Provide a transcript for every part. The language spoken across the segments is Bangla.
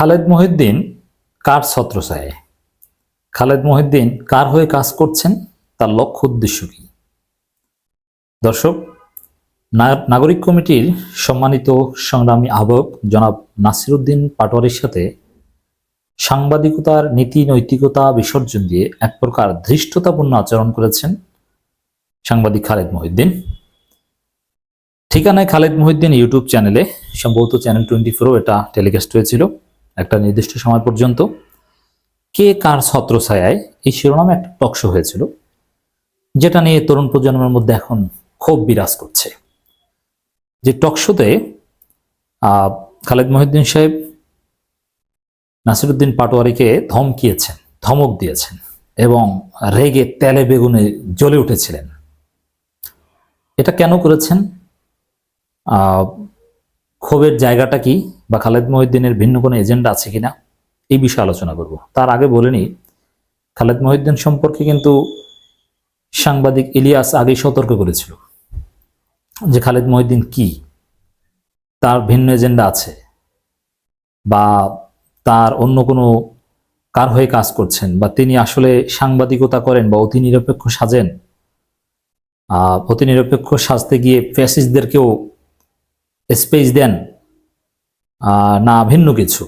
খালেদ মহিউদ্দিন কার ছত্রছায়ায়? খালেদ মহিউদ্দিন কার হয়ে কাজ করছেন? তার লক্ষ্য উদ্দেশ্য কি? দর্শক, নাগরিক কমিটির সম্মানিত সংগ্রামী আহ্বায়ক জনাব নাসিরউদ্দিন পাটোয়ারীর সাথে সাংবাদিকতার নীতি নৈতিকতা বিসর্জন দিয়ে এক প্রকার ধৃষ্টতাপূর্ণ আচরণ করেছেন সাংবাদিক খালেদ মহিউদ্দিন। ঠিকানায় খালেদ মহিউদ্দিন ইউটিউব চ্যানেলে, সম্ভবত চ্যানেল 24 এটা টেলিকাস্ট হয়েছিল একটা নির্দিষ্ট সময় পর্যন্ত। কে কার ছত্রছায়ায় এই শিরোনামে একটা টকশো হয়েছিল, যেটা নিয়ে তরুণ প্রজন্মের মধ্যে এখন ক্ষোভ বিরাজ করছে। যে টকশোতে খালেদ মহিউদ্দিন সাহেব নাসিরউদ্দিন পাটোয়ারীকে ধমকিয়েছেন, ধমক দিয়েছেন এবং রেগে তেলে বেগুনে জ্বলে উঠেছিলেন। এটা কেন করেছেন? ক্ষোভের জায়গাটা কি, বা খালেদ মহিউদ্দিনের ভিন্ন কোনো এজেন্ডা আছে কিনা, এই বিষয়ে আলোচনা করব। তার আগে বলে নিই, খালেদ মহিউদ্দিন সম্পর্কে কিন্তু সাংবাদিক ইলিয়াস আগেই সতর্ক করেছিল যে খালেদ মহিউদ্দিন কি, তার ভিন্ন এজেন্ডা আছে বা তার অন্য কোনো কার হয়ে কাজ করছেন, বা তিনি আসলে সাংবাদিকতা করেন বা অতি নিরপেক্ষ সাজেন, অতি নিরপেক্ষ সাজতে গিয়ে ফ্যাসিস্টদেরকেও স্পেস দেন, না ভিন্ন কিছু।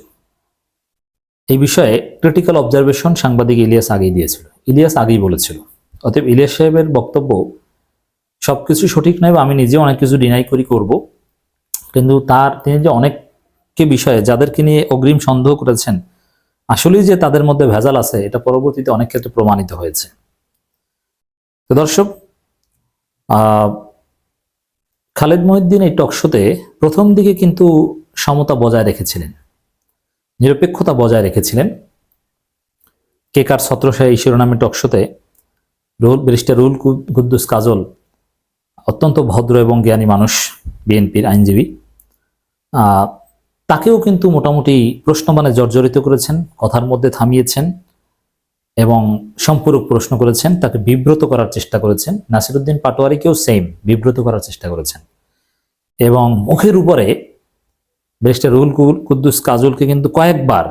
এই বিষয়ে ক্রিটিক্যাল অবজারভেশন সাংবাদিক ইলিয়াস আগেই দিয়েছিল, ইলিয়াস আগেই বলেছিল। অতএব ইলিয়াস সাহেবের বক্তব্য সবকিছু সঠিক নয়, বা আমি নিজে অনেক কিছু ডিনাই করব, কিন্তু তিনি যে অনেককে বিষয়ে যাদেরকে নিয়ে অগ্রিম সন্দেহ করেছেন, আসলেই যে তাদের মধ্যে ভেজাল আছে, এটা পরবর্তীতে অনেক ক্ষেত্রে প্রমাণিত হয়েছে। তো দর্শক, খালেদ মহিউদ্দিন এই টকশোতে প্রথম দিকে কিন্তু সমতা বজায় রেখেছিলেন, নিরপেক্ষতা বজায় রেখেছিলেন। কে কার ছত্রছায়ায় এই শিরোনামে টকশোতে ব্যারিস্টার রুহুল কুদ্দুস কাজল, অত্যন্ত ভদ্র এবং জ্ঞানী মানুষ, বিএনপির আইনজীবী, তাকেও কিন্তু মোটামুটি প্রশ্নবাণে জর্জরিত করেছেন, কথার মধ্যে থামিয়েছেন এবং সম্পূরক প্রশ্ন করেছেন, তাকে বিব্রত করার চেষ্টা করেছেন। নাসিরউদ্দিন পাটোয়ারীকেও সেম বিব্রত করার চেষ্টা করেছেন এবং মুখের উপরে ব্যারিস্টার রুহুল কুদ্দুস কাজলকে কিন্তু কয়েকবার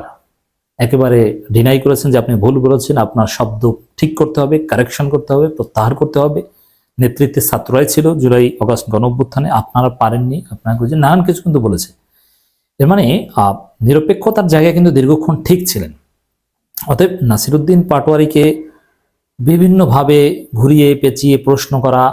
একেবারে ডিনাই করেছেন যে আপনি ভুল বলেছেন, আপনার শব্দ ঠিক করতে হবে, কারেকশন করতে হবে, প্রত্যাহার করতে হবে। নেতৃত্বে ছাত্ররাই ছিল জুলাই অগাস্ট গণঅভ্যুত্থানে, আপনারা পারেননি, আপনারা করেছেন, নানান কিছু কিন্তু বলেছে। এর মানে নিরপেক্ষতার জায়গায় কিন্তু দীর্ঘক্ষণ ঠিক ছিলেন। অতএব নাসিরউদ্দিন পাটোয়ারীকে বিভিন্নভাবে ঘুরিয়ে পেঁচিয়ে প্রশ্ন করা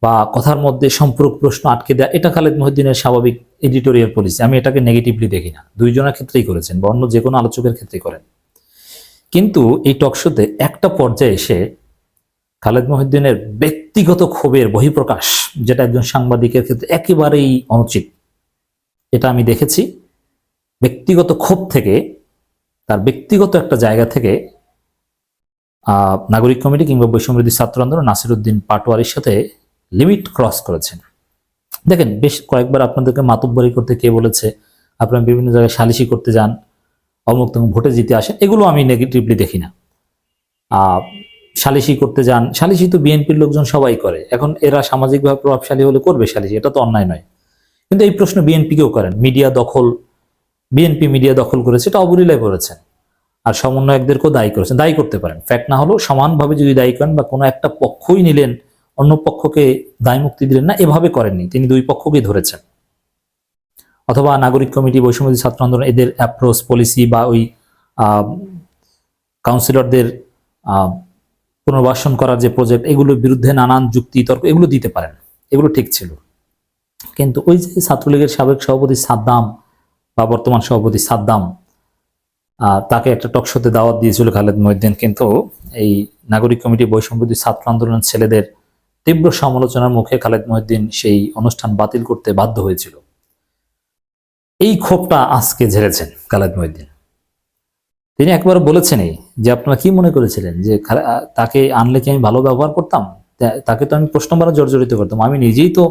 বা কথার মধ্যে সম্পূরক প্রশ্ন আটকে দেওয়া, এটা খালেদ মহিউদ্দিনের স্বাভাবিক এডিটোরিয়াল পলিসি। আমি এটাকে নেগেটিভলি দেখি না, দুইজনের ক্ষেত্রেই করেছেন বা অন্য যে কোনো আলোচকের ক্ষেত্রেই করেন। কিন্তু এই টকশোতে একটা পর্যায়ে এসে খালেদ মহিউদ্দিনের ব্যক্তিগত ক্ষোভের বহিঃপ্রকাশ, যেটা একজন সাংবাদিকের ক্ষেত্রে একেবারেই অনুচিত, এটা আমি দেখেছি। ব্যক্তিগত ক্ষোভ থেকে, তার ব্যক্তিগত একটা জায়গা থেকে নাগরিক কমিটি কিংবা বৈষম্যবিরোধী ছাত্র আন্দোলন নাসিরউদ্দিন পাটোয়ারীর সাথে লিমিট ক্রস করেছেন। দেখেন, বেশ কয়েকবার আপনাদেরকে মাতব্বরি করতে কে বলেছে, আপনারা বিভিন্ন জায়গায় সালিশি করতে যান, অমুক তমুক ভোটে জিতে আসেন, এগুলো আমি নেগেটিভলি দেখি না। সালিশি করতে যান, সালিশি তো বিএনপির লোকজন সবাই করে, এখন এরা সামাজিকভাবে প্রভাবশালী হলে করবে সালিশি, এটা তো অন্যায় নয়। কিন্তু এই প্রশ্ন বিএনপিকেও করেন, মিডিয়া দখল, বিএনপি মিডিয়া দখল করেছে, এটা অবলীলায় করেছেন, আর সমন্বয়কদেরকেও দায়ী করেছেন। দায়ী করতে পারেন, ফ্যাক্ট না হলেও সমানভাবে যদি দায়ী করেন, বা কোনো একটা পক্ষই নিলেন, অন্য পক্ষকে দায় মুক্তি দিলেন না, এভাবে করেননি, তিনি দুই পক্ষকেই ধরেছেন। অথবা নাগরিক কমিটি, বৈষম্যবিরোধী ছাত্র আন্দোলন, এদের অ্যাপ্রোচ পলিসি বা ওই কাউন্সিলরদের পুনর্বাসন করার যে প্রজেক্ট, এগুলোর বিরুদ্ধে নানান যুক্তি তর্ক এগুলো দিতে পারেন, এগুলো ঠিক ছিল। কিন্তু ওই যে ছাত্রলীগের সাবেক সভাপতি সাদ্দাম বা বর্তমান সভাপতি সাদ্দাম, তাকে একটা টকশোতে দাওয়াত দিয়েছিল খালেদ মহিউদ্দিন, কিন্তু এই নাগরিক কমিটি, বৈষম্যবিরোধী ছাত্র আন্দোলনের ছেলেদের তীব্র সমালোচনার মুখে খালেদ মহিউদ্দিন সেই অনুষ্ঠান বাতিল করতে বাধ্য হয়েছিল। এই ক্ষোভটা আজকে ঝেড়েছেন খালেদ মহিউদ্দিন। তিনি একবার বলেছেনই যে আপনারা কি মনে করেছিলেন যে তাকে আনলে কি আমি ভালো ব্যবহার করতাম, তাকে তো আমি প্রশ্নবারে জর্জরিত করতাম, আমি নিজেই তো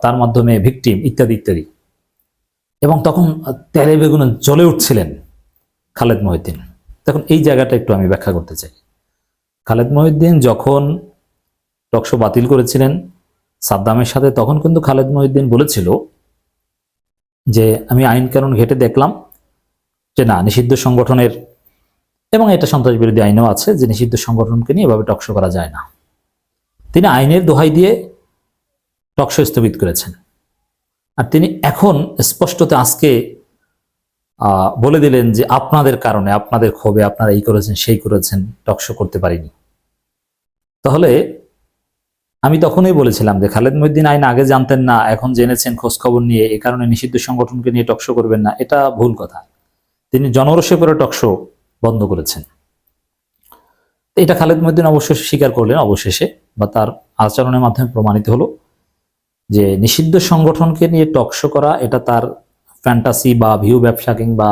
তার মাধ্যমে ভিকটিম, ইত্যাদি ইত্যাদি। এবং তখন তেলে বেগুনে জ্বলে উঠছিলেন খালেদ মহিউদ্দিন। তখন এই জায়গাটা একটু আমি ব্যাখ্যা করতে চাই। খালেদ মহিউদ্দিন যখন টকশো বাতিল করেছিলেন সাদ্দামের সাথে, তখন কিন্তু খালেদ মহিউদ্দিন বলেছিল যে আমি আইন কানুন ঘেঁটে দেখলাম, যে না, নিষিদ্ধ সংগঠনের, এবং এটা সন্ত্রাস বিরোধী আইনেও আছে যে নিষিদ্ধ সংগঠনকে নিয়ে এভাবে টকশো করা যায় না। তিনি আইনের দোহাই দিয়ে টকশো স্থগিত করেছেন। আর তিনি এখন স্পষ্টত আজকে বলে দিলেন যে আপনাদের কারণে, আপনাদের ক্ষোভে আপনারা এই করেছেন সেই করেছেন, টকশো করতে পারিনি। তাহলে আমি তখনই বলেছিলাম যে খালেদ মহিউদ্দিন আইন আগে জানতেন না, এখন জেনেছেন খোঁজ খবর নিয়ে, এই কারণে নিষিদ্ধ সংগঠনকে নিয়ে টকশো করবেন না, এটা ভুল কথা। তিনি জনরোষে করে টকশো বন্ধ করেছেন। এটা খালেদ মহিউদ্দিন অবশ্য স্বীকার করলেন অবশেষে, বা তার আচরণের মাধ্যমে প্রমাণিত হলো যে নিষিদ্ধ সংগঠনকে নিয়ে টকশো করা এটা তার ফ্যান্টাসি বা ভিউ ব্যবসা কিংবা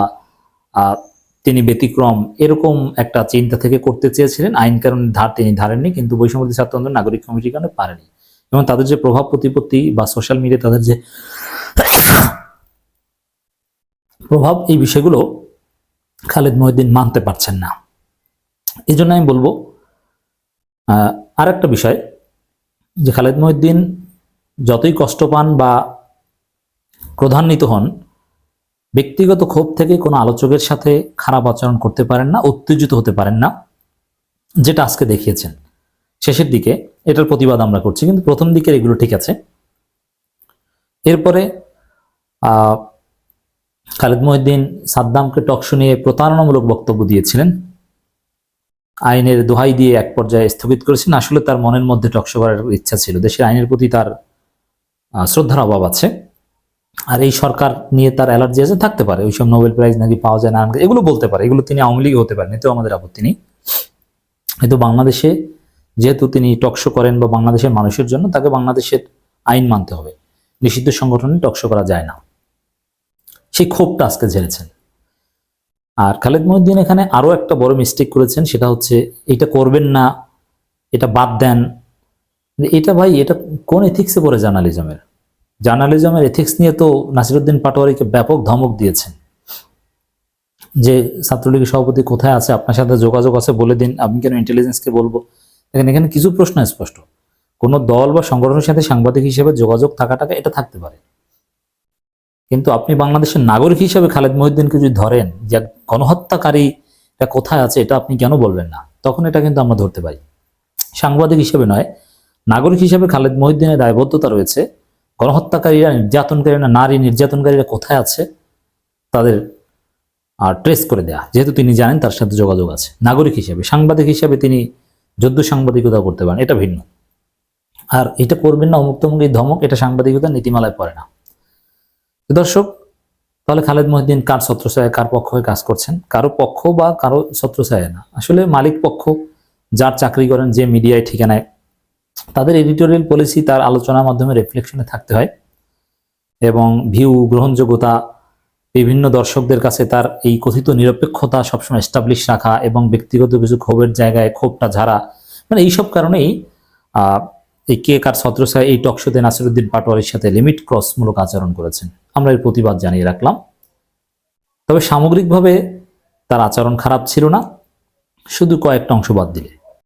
তিনি ব্যতিক্রম এরকম একটা চিন্তা থেকে করতে চেয়েছিলেন। আইন কারণ তিনি ধারেননি, কিন্তু বৈষম্যবিরোধী ছাত্র আন্দোলন নাগরিক কমিটির কারণে পারেনি। এবং তাদের যে প্রভাব প্রতিপত্তি বা সোশ্যাল মিডিয়া তাদের যে প্রভাব, এই বিষয়গুলো খালেদ মহিউদ্দিন মানতে পারছেন না। এই জন্য আমি বলবো আর একটা বিষয়, যে খালেদ মহিউদ্দিন যতই কষ্ট পান বা ক্রোধান্বিত হন, ব্যক্তিগত ক্ষোভ থেকে কোনো আলোচকের সাথে খারাপ আচরণ করতে পারেন না, উত্তেজিত হতে পারেন না, যেটা আজকে দেখিয়েছেন। শেষের দিকে এটার প্রতিবাদ আমরা করছি, কিন্তু প্রথম দিকের এগুলো ঠিক আছে। এরপরে খালেদ মহিউদ্দিন সাদ্দামকে টকশো নিয়ে প্রতারণামূলক বক্তব্য দিয়েছিলেন, আইনের দোহাই দিয়ে এক পর্যায়ে স্থগিত করেছেন। আসলে তার মনের মধ্যে টকশো করার ইচ্ছা ছিল, দেশের আইনের প্রতি তার শ্রদ্ধার অভাব আছে, আর এই সরকার নিয়ে তার অ্যালার্জি আছে, থাকতে পারে, ওইসব নোবেল প্রাইজ নাকি পাওয়া যায় না, এগুলো বলতে পারে, এগুলো তিনি আওয়ামী লীগ হতে পারেন, এতেও আমাদের আপত্তি নেই। কিন্তু বাংলাদেশে যেহেতু তিনি টকশো করেন বা বাংলাদেশের মানুষের জন্য, তাকে বাংলাদেশের আইন মানতে হবে, নিষিদ্ধ সংগঠনে টকশো করা যায় না, সেই ক্ষোভটা আজকে ঝেড়েছেন। আর খালেদ মহিউদ্দিন এখানে আরো একটা বড় মিস্টেক করেছেন, সেটা হচ্ছে এটা করবেন না, এটা বাদ দেন। এটা ভাই, এটা কোন এথিক্সে পড়ে জার্নালিজমের এথিক্স নিয়ে তো নাসিরউদ্দিন পাটোয়ারিকে ব্যাপক ধমক দিয়েছেন যে ছাত্রলীগের সভাপতি কোথায় আছে, আপনার সাথে যোগাযোগ আছে বলে দিন, আমি কেন ইন্টেলিজেন্সকে বলবো। দেখেন, এখানে কিছু প্রশ্ন স্পষ্ট, কোনো দল বা সংগঠনের সাথে সাংবাদিক হিসেবে যোগাযোগ থাকাটা এটা থাকতে পারে, কিন্তু আপনি বাংলাদেশের নাগরিক হিসেবে খালেদ মহিউদ্দিনকে যদি ধরেন যে গণহত্যাকারী এটা কোথায় আছে, এটা আপনি কেন বলবেন না, তখন এটা কিন্তু আমরা ধরতে পারি। সাংবাদিক হিসেবে নয়, নাগরিক হিসেবে খালেদ মহিউদ্দিনের দায়বদ্ধতা রয়েছে গণহত্যাকারীরা, নির্যাতনকারীরা, নারী নির্যাতনকারীরা কোথায় আছে তাদের ট্রেস করে দেয়া, যেহেতু তিনি জানেন তার সাথে যোগাযোগ আছে। নাগরিক হিসেবে, সাংবাদিক হিসেবে তিনি যুদ্ধ সাংবাদিকতা করতে পারেন, এটা ভিন্ন। আর এটা করবেন না অমুক তমুক এই ধমক, এটা সাংবাদিকতার নীতিমালায় পড়ে না। দর্শক, তাহলে খালেদ মহিউদ্দিন কার ছত্রছায়ায়, কার পক্ষ হয়ে কাজ করছেন? কারো পক্ষ বা কারো ছত্রছায়ায় না, আসলে মালিক পক্ষ, যার চাকরি করেন, যে মিডিয়ায় ঠিকানায়, তাদের এডিটোরিয়াল পলিসি তার আলোচনার মাধ্যমে রিফ্লেকশনে থাকতে হয়, এবং ভিউ, গ্রহণযোগ্যতা, বিভিন্ন দর্শকদের কাছে তার এই কথিত নিরপেক্ষতা সবসময় এস্টাবলিশ রাখা, এবং ব্যক্তিগত কিছু ক্ষোভের জায়গায় ক্ষোভটা ঝাড়া, মানে এইসব কারণেই এই কে কার ছত্রছায়ায় এই টকশোতে নাসিরউদ্দিন পাটোয়ারির সাথে লিমিট ক্রসমূলক আচরণ করেছেন। আমরা এর প্রতিবাদ জানিয়ে রাখলাম। তবে সামগ্রিকভাবে তার আচরণ খারাপ ছিল না, শুধু কয়েকটা অংশ বাদ দিলে।